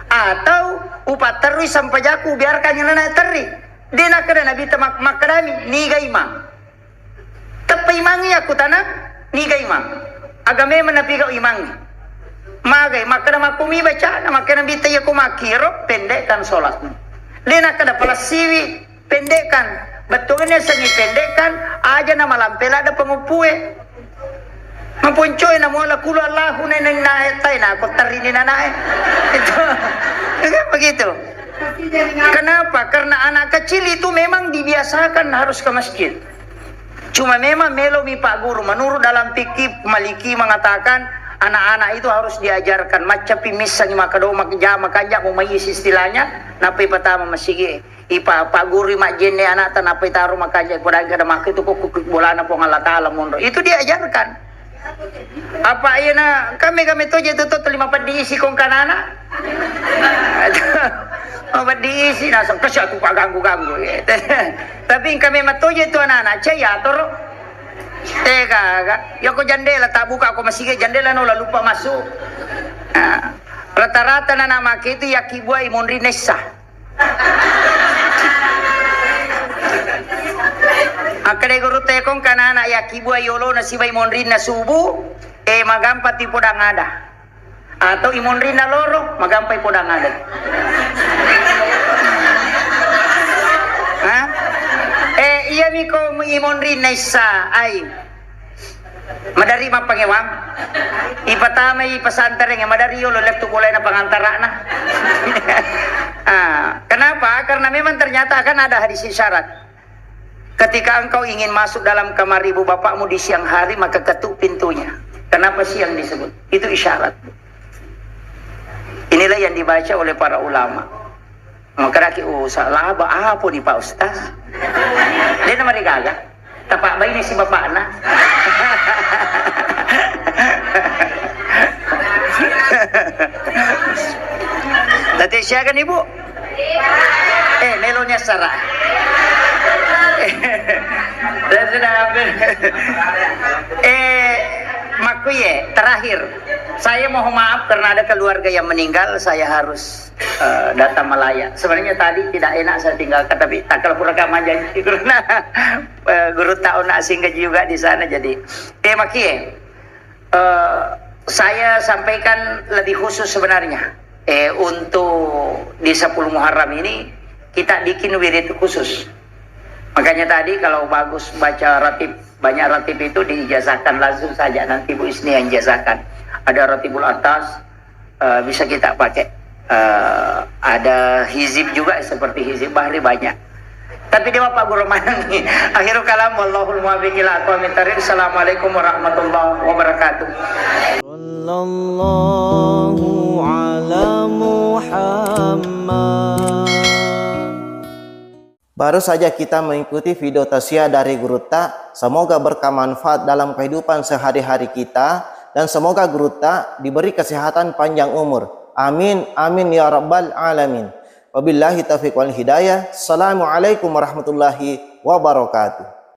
B: atau upaterui sampajaku biarkan yung nanay teri. Di na kada nabi tamak makarami, nigay ma. Tapay mangi aku tanang, nigay ma. Agame manapigaw imangi. Magay, makana makumi baca, na makana bitay ako makiro, pendekkan solat. Di na kada palasiwi, pendekkan. Betulnya sengi pendekkan aja nama lampela ada pengupue. Mempuncoy na mula kulo Allahu na naetay na ako tarini na nae. Itu begitu. Kenapa? Karena anak kecil itu memang dibiasakan harus ke masjid. Cuma memang melo mi Pak Guru menurut dalam fikih Maliki mengatakan anak-anak itu harus diajarkan macam pimisang makado makjama kanja umayis istilahnya napi pertama masih ipa Pak Guru mak jenne anak tan napi taruh makanya pada kada mak itu kok bola na pong Allah taala mundo itu diajarkan apa ina kami to je tuto 5 diisi kong kanana apa diisi na sang kasya tu ganggu tapi kami matoje tu anak caya toro tega ya ko jandela tak buka ako masige jandela no lupa masuk rata-rata na nama itu ya kibuai monri nessa akade guru tekong kanana ya kibuai yolo na sibay monri na subu magampat podang ada atau imonri na loro magampay podang ada iya mi ko imonri na isa ay madari mapangewang ipatama ipasantareng madari yolo lefto kulay na pangantara na kenapa? Karena memang ternyata akan ada hadis isyarat ketika engkau ingin masuk dalam kamar ibu bapakmu di siang hari maka ketuk pintunya. Kenapa siang disebut? Itu isyarat. Inilah yang dibaca oleh para ulama. Maka raki salah apa nih Pak Ustaz? Dia nama gaga. Tapak bayi ni si bapak na. Dati siya kan ibu? Melonya sarah. Makuye, terakhir saya mohon maaf karena ada keluarga yang meninggal, saya harus datang Malaya. Sebenarnya tadi tidak enak saya tinggalkan, tapi tak kalau rekaman janji karena guru tahu nak singgah juga di sana. Jadi makuye, saya sampaikan lebih khusus sebenarnya untuk di 10 Muharram ini kita bikin wirid khusus. Makanya tadi kalau bagus baca ratib, banyak ratib itu diijazahkan langsung saja, nanti Bu Isni yang ijazahkan. Ada ratibul atas, bisa kita pakai. Ada hizib juga seperti hizib bahri banyak. Tapi dia Pak Guru Manang. Akhirul kalam wallahul muwaffiq ila aqwamit thariq. Assalamualaikum warahmatullahi wabarakatuh.
A: Sallallahu ala Muhammad. Baru saja kita mengikuti video tausiah dari Guru Ta. Semoga bermanfaat dalam kehidupan sehari-hari kita. Dan semoga Guru Ta diberi kesehatan panjang umur. Amin, amin ya rabbal alamin. Wabillahi taufiq wal hidayah. Assalamualaikum warahmatullahi wabarakatuh.